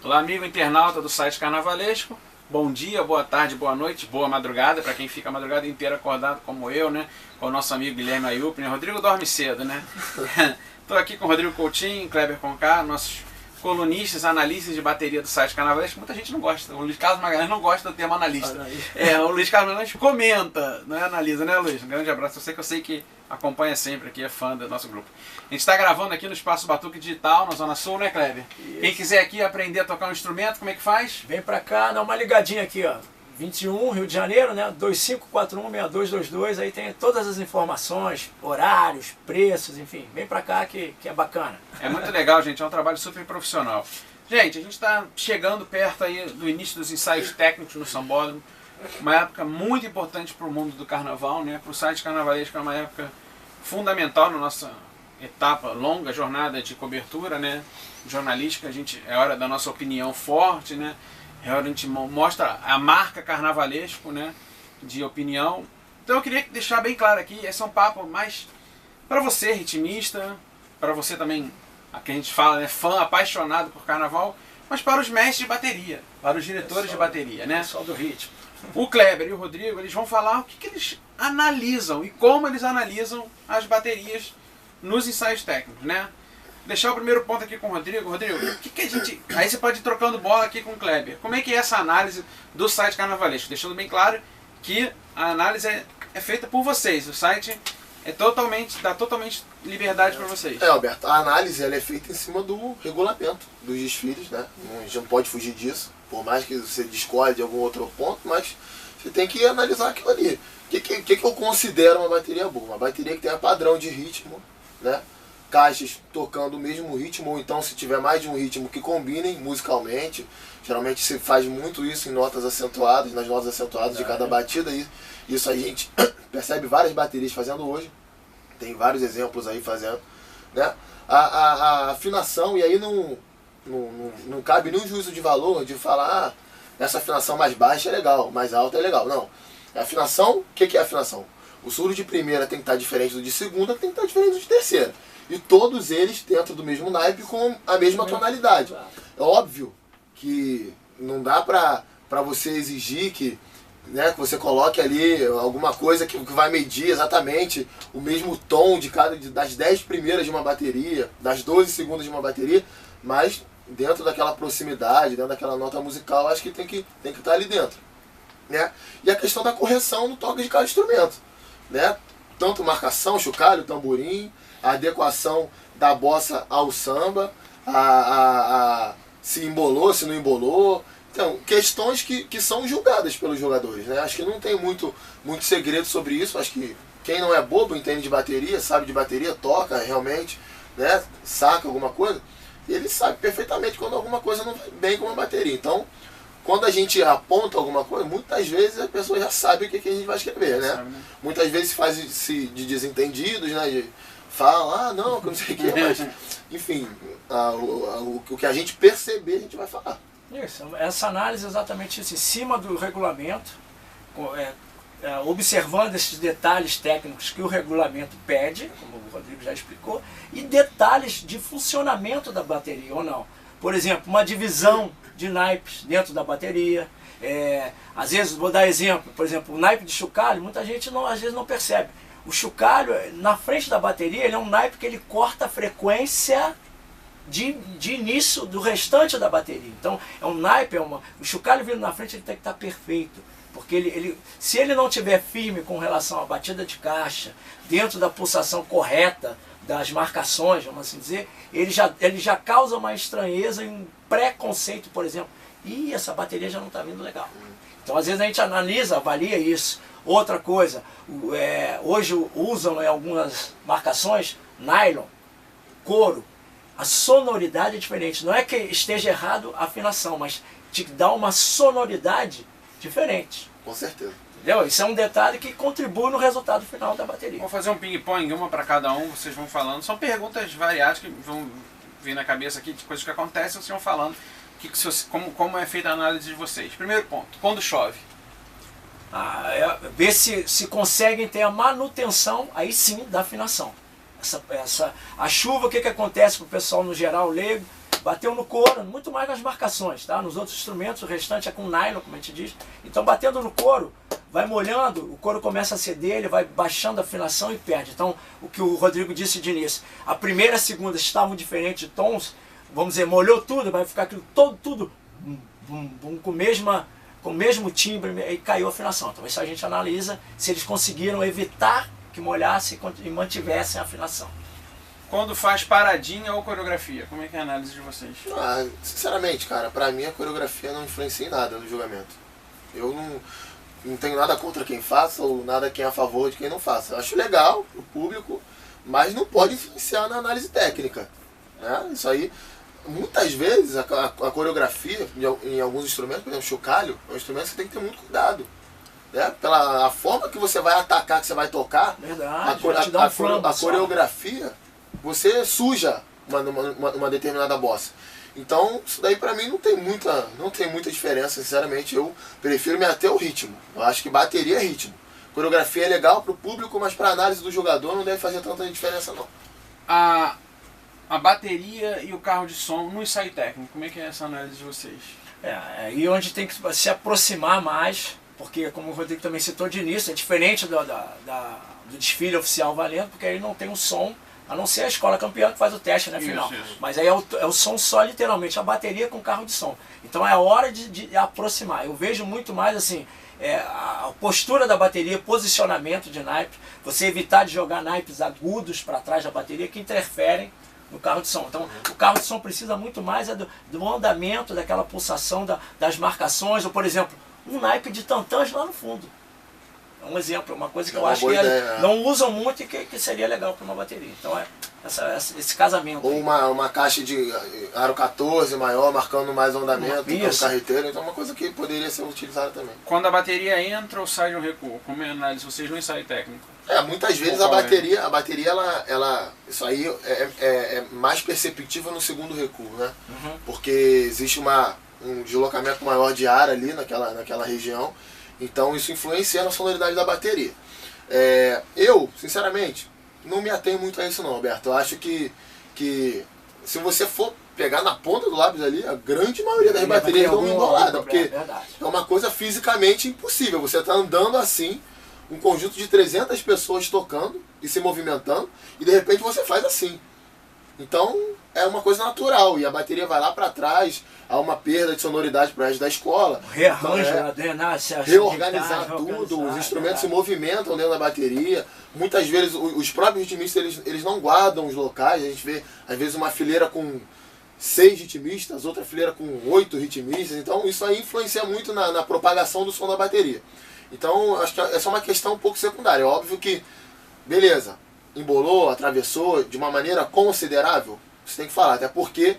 Olá, amigo internauta do site Carnavalesco. Bom dia, boa tarde, boa noite, boa madrugada, para quem fica a madrugada inteira acordado como eu, né? Com o nosso amigo Guilherme Ayup, né? Rodrigo dorme cedo, né? Estou aqui com o Rodrigo Coutinho, Kleber Conká, nossos colunistas, analistas de bateria do site Carnavalesco. Muita gente não gosta, o Luiz Carlos Magalhães não gosta do termo analista. O Luiz Carlos Magalhães comenta, não é analisa, né, Luiz? Um grande abraço, eu sei que acompanha sempre aqui, é fã do nosso grupo. A gente está gravando aqui no Espaço Batuque Digital, na Zona Sul, né, Kleber? Isso. Quem quiser aqui aprender a tocar um instrumento, como é que faz? Vem pra cá, dá uma ligadinha aqui, ó. 21, Rio de Janeiro, né? 2541-6222, aí tem todas as informações, horários, preços, enfim. Vem pra cá que é bacana. É muito legal, gente, é um trabalho super profissional. Gente, a gente está chegando perto aí do início dos ensaios técnicos no Sambódromo. Uma época muito importante para o mundo do carnaval, né? Para o site Carnavalesco é uma época fundamental na nossa etapa, longa jornada de cobertura, né? Jornalística. É hora da nossa opinião forte, né? É hora a gente mostra a marca Carnavalesco, né? De opinião. Então eu queria deixar bem claro aqui, esse é um papo mais para você, ritmista, para você também, a que a gente fala, né? Fã apaixonado por carnaval, mas para os mestres de bateria, para os diretores de bateria, né? Pessoal do ritmo. O Kleber e o Rodrigo, eles vão falar o que eles analisam e como eles analisam as baterias nos ensaios técnicos, né? Deixar o primeiro ponto aqui com o Rodrigo. Rodrigo, o que a gente... Aí você pode ir trocando bola aqui com o Kleber. Como é que é essa análise do site Carnavalesco? Deixando bem claro que a análise é feita por vocês. O site dá totalmente liberdade para vocês. Alberto, a análise ela é feita em cima do regulamento dos desfiles, né? A gente não pode fugir disso. Por mais que você discorde de algum outro ponto, mas você tem que analisar aquilo ali. O que eu considero uma bateria boa? Uma bateria que tenha padrão de ritmo, né? Caixas tocando o mesmo ritmo, ou então se tiver mais de um ritmo que combinem musicalmente. Geralmente se faz muito isso em notas acentuadas, nas notas acentuadas de cada batida. Isso a gente percebe várias baterias fazendo hoje. Tem vários exemplos aí fazendo, né? A afinação, e aí não cabe nenhum juízo de valor de falar essa afinação mais baixa é legal, mais alta é legal. Não. A afinação, o que é a afinação? O surdo de primeira tem que estar diferente do de segunda, tem que estar diferente do de terceira. E todos eles dentro do mesmo naipe com a mesma tonalidade. É óbvio que não dá pra você exigir que, né, que você coloque ali alguma coisa que vai medir exatamente o mesmo tom das 10 primeiras de uma bateria, das 12 segundas de uma bateria, mas dentro daquela proximidade, dentro daquela nota musical, acho que tem que estar ali dentro, né? E a questão da correção no toque de cada instrumento, né? Tanto marcação, chocalho, tamborim, a adequação da bossa ao samba, se embolou, se não embolou. Então, questões que são julgadas pelos jogadores, né? Acho que não tem muito segredo sobre isso. Acho que quem não é bobo, entende de bateria, sabe de bateria, toca realmente, né? Saca alguma coisa, ele sabe perfeitamente quando alguma coisa não vai bem com uma bateria. Então, quando a gente aponta alguma coisa, muitas vezes a pessoa já sabe o que a gente vai escrever, né? Muitas vezes se faz de desentendidos, né? Fala, não, que não sei o que, mas, enfim, o que a gente perceber, a gente vai falar. Isso, essa análise é exatamente isso, em cima do regulamento, observando esses detalhes técnicos que o regulamento pede, como o Rodrigo já explicou, e detalhes de funcionamento da bateria ou não. Por exemplo, uma divisão de naipes dentro da bateria. Às vezes, vou dar exemplo, por exemplo, o naipe de chocalho, muita gente às vezes não percebe. O chocalho, na frente da bateria, ele é um naipe que ele corta a frequência de início do restante da bateria. Então, é um naipe, o chocalho vindo na frente, ele tem que estar perfeito. Porque se ele não estiver firme com relação à batida de caixa, dentro da pulsação correta das marcações, vamos assim dizer, ele já causa uma estranheza e um preconceito, por exemplo. Ih, essa bateria já não está vindo legal. Então, às vezes a gente analisa, avalia isso. Outra coisa, hoje usam em algumas marcações nylon, couro. A sonoridade é diferente. Não é que esteja errado a afinação, mas te dá uma sonoridade diferente. Com certeza. Entendeu? Isso é um detalhe que contribui no resultado final da bateria. Vou fazer um ping-pong, uma para cada um, vocês vão falando. São perguntas variadas que vão vir na cabeça aqui, de coisas que acontecem, vocês vão falando como é feita a análise de vocês. Primeiro ponto, quando chove? Ver se conseguem ter a manutenção, aí sim, da afinação. A chuva, o que acontece para o pessoal no geral leigo? bateu no couro, muito mais nas marcações, tá? Nos outros instrumentos, o restante é com nylon, como a gente diz. Então, batendo no couro, vai molhando, o couro começa a ceder, ele vai baixando a afinação e perde. Então, o que o Rodrigo disse de início, a primeira e a segunda estavam diferentes de tons, vamos dizer, molhou tudo, vai ficar aquilo tudo com o mesmo timbre e caiu a afinação. Então, isso a gente analisa se eles conseguiram evitar que molhasse e mantivessem a afinação. Quando faz paradinha ou coreografia, como é que é a análise de vocês? Sinceramente, cara, pra mim a coreografia não influencia em nada no julgamento. Eu não tenho nada contra quem faça ou nada quem é a favor de quem não faça. Eu acho legal pro público, mas não pode influenciar na análise técnica, né? Isso aí, muitas vezes, a coreografia em alguns instrumentos, por exemplo, chocalho, é um instrumento que você tem que ter muito cuidado. Né? Pela forma que você vai atacar, que você vai tocar, verdade, a coreografia, você suja uma determinada bossa. Então, isso daí pra mim não tem muita diferença, sinceramente. Eu prefiro me ater ao ritmo. Eu acho que bateria é ritmo. Coreografia é legal pro público, mas pra análise do jogador não deve fazer tanta diferença, não. A bateria e o carro de som no ensaio técnico, como é que é essa análise de vocês? Aí onde tem que se aproximar mais, porque como o Rodrigo também citou de início, é diferente do desfile oficial valendo, porque aí não tem um som, a não ser a escola campeã que faz o teste, né, final. Isso. Mas aí é o som só, literalmente, a bateria com carro de som. Então é hora de aproximar. Eu vejo muito mais assim, a postura da bateria, posicionamento de naipe, você evitar de jogar naipes agudos para trás da bateria que interferem no carro de som. Então o carro de som precisa muito mais do andamento, daquela pulsação das marcações, ou por exemplo, um naipe de tantãs lá no fundo. É um exemplo, uma coisa que eu acho que não usam muito e que seria legal para uma bateria. Então esse casamento. Ou uma caixa de aro 14 maior, marcando mais andamento, com carreteiro, então é uma coisa que poderia ser utilizada também. Quando a bateria entra ou sai de um recuo, como é a análise? Vocês não ensaio técnico? Muitas vezes a bateria isso aí é mais perceptível no segundo recuo, né? Uhum. Porque existe um deslocamento maior de ar ali naquela região, então isso influencia na sonoridade da bateria. Eu, sinceramente, não me atenho muito a isso não, Alberto. Eu acho que se você for pegar na ponta do lápis ali, a grande maioria das baterias dão uma embolada, porque é uma coisa fisicamente impossível. Você está andando assim, um conjunto de 300 pessoas tocando e se movimentando, e de repente você faz assim. Então é uma coisa natural, e a bateria vai lá para trás, há uma perda de sonoridade para o resto da escola. Rearranja, reorganizar tudo, os instrumentos se movimentam dentro da bateria. Muitas vezes os próprios ritmistas eles não guardam os locais, a gente vê às vezes uma fileira com 6 ritmistas, outra fileira com 8 ritmistas, então isso aí influencia muito na propagação do som da bateria. Então acho que essa é uma questão um pouco secundária. É óbvio que, beleza, embolou, atravessou de uma maneira considerável, você tem que falar, até porque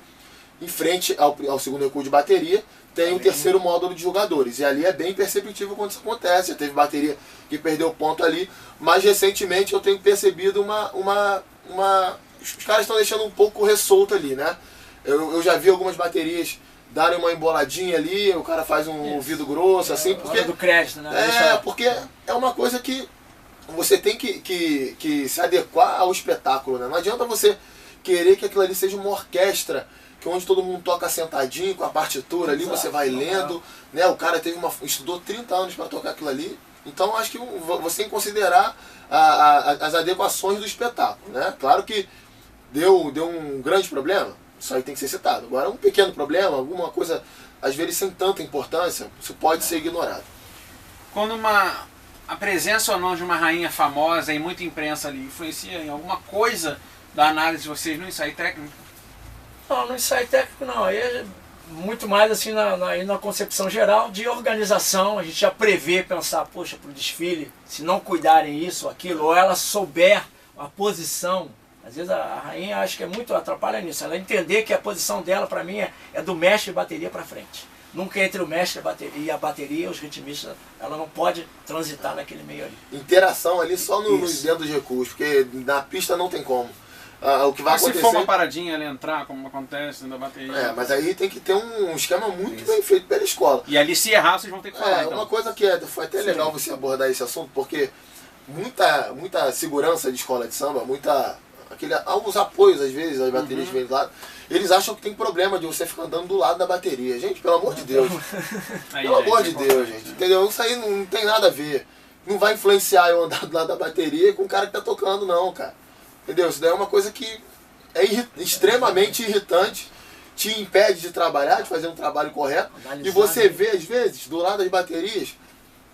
em frente ao segundo recuo de bateria tem o terceiro módulo de jogadores, e ali é bem perceptível quando isso acontece. Já teve bateria que perdeu ponto ali, mas recentemente eu tenho percebido os caras estão deixando um pouco ressolto ali, né? Eu já vi algumas baterias darem uma emboladinha ali, o cara faz um ouvido grosso, assim, porque do crédito, né? Porque é uma coisa que você tem que se adequar ao espetáculo, né? Não adianta você querer que aquilo ali seja uma orquestra, que onde todo mundo toca sentadinho com a partitura ali, você vai lendo, né? O cara estudou 30 anos para tocar aquilo ali, então acho que você tem que considerar as adequações do espetáculo, né? Claro que deu um grande problema, isso aí tem que ser citado. Agora, um pequeno problema, alguma coisa, às vezes sem tanta importância, isso pode ser ignorado. Quando a presença ou não de uma rainha famosa e muita imprensa ali influencia em alguma coisa da análise de vocês no ensaio técnico? Não, no ensaio técnico não. Aí é muito mais assim na concepção geral de organização. A gente já prevê, pensar, poxa, para o desfile, se não cuidarem isso ou aquilo, ou ela souber a posição. Às vezes a rainha acho que é muito atrapalha nisso. Ela entender que a posição dela, para mim, é do mestre e bateria para frente. Nunca entre o mestre e a bateria, os ritmistas, ela não pode transitar naquele meio ali. Interação ali só dentro dos recuos, porque na pista não tem como. O que vai acontecer... se for uma paradinha ela entrar, como acontece na bateria... mas aí tem que ter um esquema muito bem feito pela escola. E ali se errar, vocês vão ter que falar, então. Uma coisa que foi até legal você abordar esse assunto, porque muita segurança de escola de samba, alguns apoios às vezes, as baterias vêm do lado, Eles acham que tem problema de você ficar andando do lado da bateria. Gente, pelo amor de Deus. Aí, Pelo gente, amor de Deus, gente. Entendeu? Isso aí não tem nada a ver. Não vai influenciar eu andar do lado da bateria com o cara que tá tocando, não, cara. Entendeu? Isso daí é uma coisa que é extremamente irritante, te impede de trabalhar, de fazer um trabalho correto. E você vê, às vezes, do lado das baterias,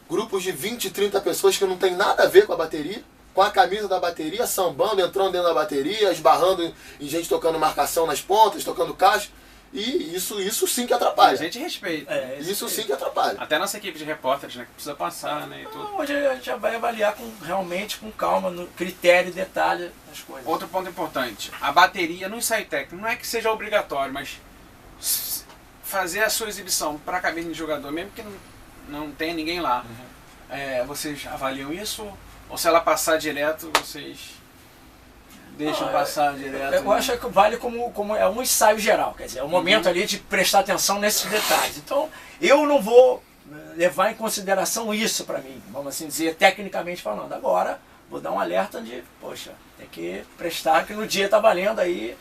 grupos de 20, 30 pessoas que não tem nada a ver com a bateria, com a camisa da bateria, sambando, entrando dentro da bateria, esbarrando em gente tocando marcação nas pontas, tocando caixa. E isso sim que atrapalha. A gente respeita. Isso sim que atrapalha. Até a nossa equipe de repórteres, né, que precisa passar, né, e tudo. Hoje a gente já vai avaliar realmente com calma, no critério e detalhe das coisas. Outro ponto importante, a bateria no ensaio técnico, não é que seja obrigatório, mas fazer a sua exibição para a cabine de jogador, mesmo que não tenha ninguém lá, vocês avaliam isso? Ou se ela passar direto, vocês deixam passar direto? Eu acho que vale como é um ensaio geral, quer dizer, é um momento ali de prestar atenção nesses detalhes. Então, eu não vou levar em consideração isso para mim, vamos assim dizer, tecnicamente falando. Agora, vou dar um alerta de, poxa, tem que prestar que no dia tá valendo aí.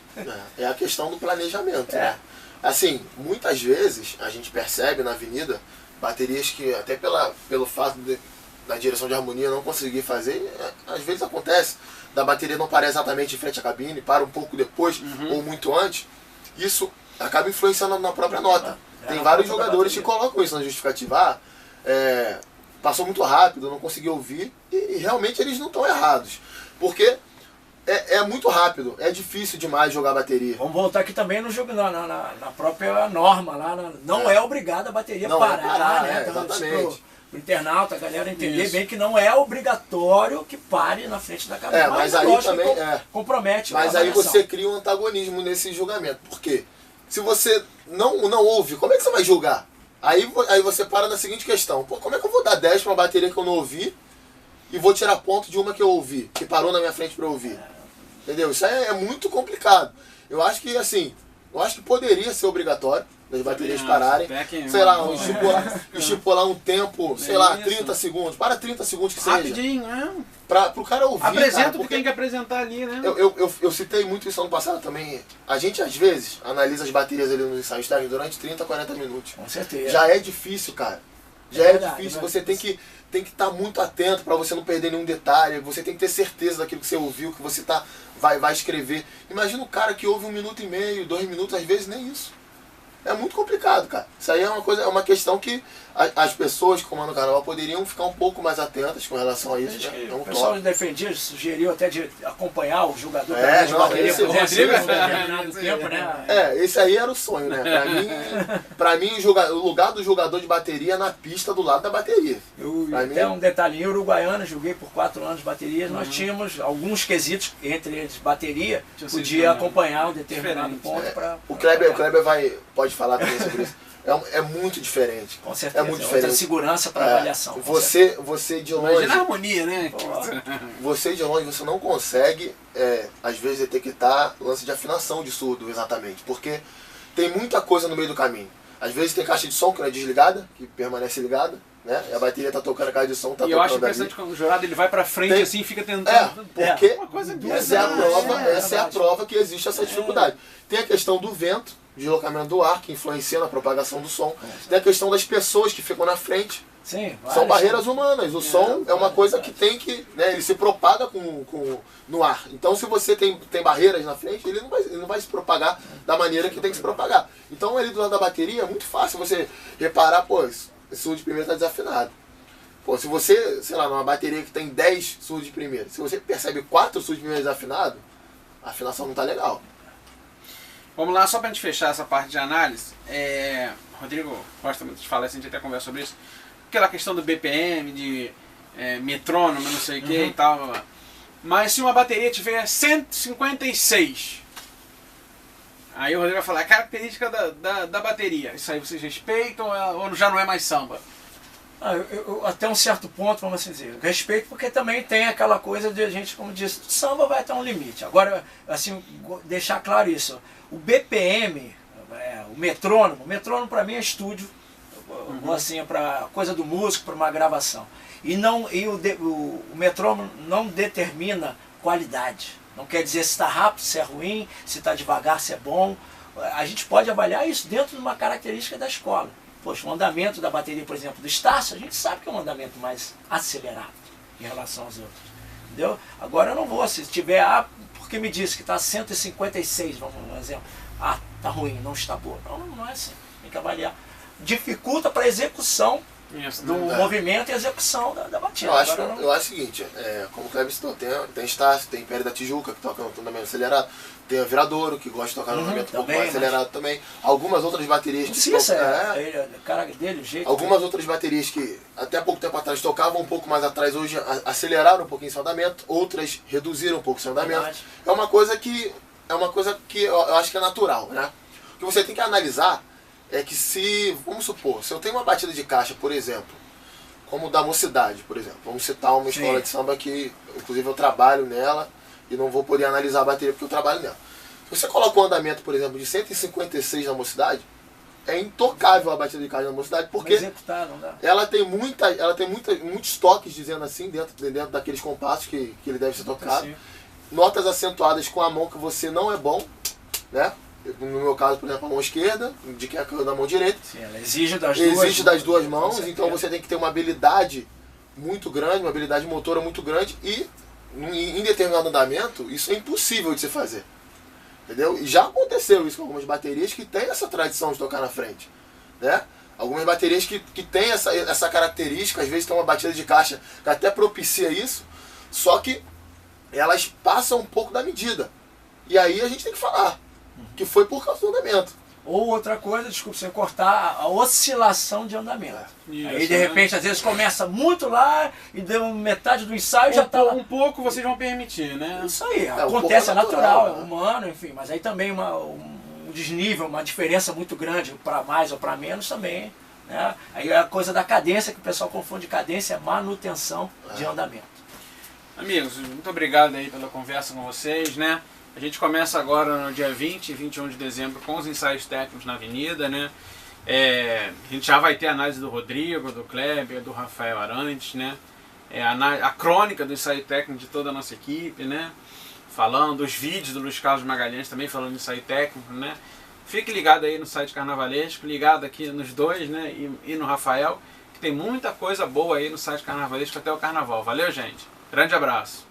É a questão do planejamento, né? Assim, muitas vezes a gente percebe na avenida baterias que até pelo fato da direção de harmonia não conseguir fazer, às vezes acontece, da bateria não parar exatamente em frente à cabine, para um pouco depois ou muito antes, isso acaba influenciando na própria nota. Tem vários jogadores que colocam isso na justificativa, passou muito rápido, não consegui ouvir, e realmente eles não estão errados, porque é muito rápido, é difícil demais jogar bateria. Vamos voltar aqui também no jogo, na própria norma, não é obrigado a bateria parar, né? Então, exatamente. Pro internauta, a galera entender bem que não é obrigatório que pare na frente da cabine. Mas aí também compromete. Mas aí você cria um antagonismo nesse julgamento. Por quê? Se você não ouve, como é que você vai julgar? Aí você para na seguinte questão. Pô, como é que eu vou dar 10 para uma bateria que eu não ouvi e vou tirar ponto de uma que eu ouvi, que parou na minha frente para eu ouvir? Entendeu? Isso é muito complicado. Eu acho que poderia ser obrigatório das baterias pararem, sei lá, estipular um tempo, sei lá, 30 segundos, para 30 segundos que seja. Rapidinho, né? Pro cara ouvir. Apresenta o que tem que apresentar ali, né? Eu citei muito isso ano passado também. A gente, às vezes, analisa as baterias ali nos ensaios técnicos durante 30, 40 minutos. Com certeza. Já é difícil, cara. Já é difícil. Você tem que estar muito atento para você não perder nenhum detalhe. Você tem que ter certeza daquilo que você ouviu, que você vai escrever. Imagina o cara que ouve 1 minuto e meio, 2 minutos, às vezes nem isso. É muito complicado, cara. Isso aí é uma questão que as pessoas que comandam o carnaval poderiam ficar um pouco mais atentas com relação a isso. Né? O pessoal defendia, sugeriu até de acompanhar o jogador de bateria por determinado tempo, né? Esse aí era o sonho, né? Pra mim o lugar do jogador de bateria é na pista do lado da bateria. Até um detalhinho, uruguaiano, joguei por 4 anos bateria, nós tínhamos alguns quesitos, entre eles bateria, podia acompanhar um determinado ponto para... O Kleber pode falar também sobre isso. É muito diferente. Com certeza. É muito diferente. Outra segurança para avaliação. Você de longe... Imagina a harmonia, né? Você de longe, você não consegue, às vezes, detectar lance de afinação de surdo, exatamente. Porque tem muita coisa no meio do caminho. Às vezes tem caixa de som que não é desligada, que permanece ligada, né? E a bateria está tocando, a caixa de som está tocando. E eu acho interessante quando o jurado ele vai para frente assim e fica tentando... Porque uma coisa essa é a prova que existe essa dificuldade. Tem a questão do vento, deslocamento do ar, que influencia na propagação do som. Tem a questão das pessoas que ficam na frente. Sim, são barreiras humanas. O som é uma coisa que tem que... Né, ele se propaga no ar. Então, se você tem barreiras na frente, ele não vai se propagar da maneira que tem que se propagar. Então, ali do lado da bateria, é muito fácil você reparar, pô, esse surdo de primeira está desafinado. Pô, se você, sei lá, numa bateria que tem 10 surdos de primeira, se você percebe 4 surdos de primeira desafinados, a afinação não está legal. Vamos lá, só para a gente fechar essa parte de análise. Rodrigo gosta muito de falar, a gente até conversa sobre isso. Aquela questão do BPM, de metrônomo, não sei o que e tal. Mas se uma bateria tiver 156, aí o Rodrigo vai falar, a característica da bateria, isso aí vocês respeitam ou já não é mais samba? Até um certo ponto, vamos assim dizer, respeito, porque também tem aquela coisa de a gente, como disse, samba vai até um limite. Agora, assim, deixar claro isso, o BPM, o metrônomo para mim é estúdio, assim, para coisa do músico, para uma gravação. E o metrônomo não determina qualidade. Não quer dizer se está rápido, se é ruim, se está devagar, se é bom. a gente pode avaliar isso dentro de uma característica da escola. Poxa, o andamento da bateria, por exemplo, do Estácio, a gente sabe que é um andamento mais acelerado em relação aos outros. Entendeu? Agora eu não vou, se tiver, porque me disse que está 156, vamos um exemplo. Tá ruim, não está boa. Não é assim. Tem que avaliar. Dificulta para a execução do movimento e execução da batida. Eu acho o seguinte, como o Kleber citou, tem Estácio, tem Império da Tijuca, que toca no andamento acelerado, tem a Viradouro, que gosta de tocar no andamento um pouco mais acelerado também. Algumas outras baterias que cara dele, o jeito. Algumas outras baterias que até pouco tempo atrás tocavam um pouco mais atrás, hoje aceleraram um pouquinho seu andamento, outras reduziram um pouco seu andamento. É uma coisa que eu acho que é natural, né? O que você tem que analisar é que vamos supor, se eu tenho uma batida de caixa, por exemplo, como da Mocidade, por exemplo, vamos citar uma escola de samba que, inclusive, eu trabalho nela e não vou poder analisar a bateria porque eu trabalho nela. Se você coloca um andamento, por exemplo, de 156 na Mocidade, é intocável a batida de caixa da Mocidade porque ela tem muitos toques, dizendo assim, dentro daqueles compassos que ele deve ser tocado. Notas acentuadas com a mão que você não é bom, né? No meu caso, por exemplo, a mão esquerda, de quem é da mão direita. Sim, ela exige das duas mãos, então você tem que ter uma habilidade muito grande, uma habilidade motora muito grande e em determinado andamento, isso é impossível de se fazer. Entendeu? E já aconteceu isso com algumas baterias que têm essa tradição de tocar na frente, né? Algumas baterias que têm essa característica, às vezes tem uma batida de caixa que até propicia isso, só que elas passam um pouco da medida. E aí a gente tem que falar que foi por causa do andamento. Ou outra coisa, desculpa você cortar, a oscilação de andamento. Aí de repente, às vezes começa muito lá e deu metade do ensaio já está um pouco vocês vão permitir, né? Isso aí, acontece, é natural, é humano, enfim. Mas aí também um desnível, uma diferença muito grande para mais ou para menos também. Né? Aí é a coisa da cadência, que o pessoal confunde cadência, é manutenção de andamento. Amigos, muito obrigado aí pela conversa com vocês, né? A gente começa agora no dia 20 e 21 de dezembro com os ensaios técnicos na Avenida, né? A gente já vai ter a análise do Rodrigo, do Kleber, do Rafael Arantes, né? A crônica do ensaio técnico de toda a nossa equipe, né? Falando, os vídeos do Luiz Carlos Magalhães também falando de ensaio técnico, né? Fique ligado aí no site Carnavalesco, ligado aqui nos dois, né? E no Rafael, que tem muita coisa boa aí no site Carnavalesco até o Carnaval. Valeu, gente! Grande abraço!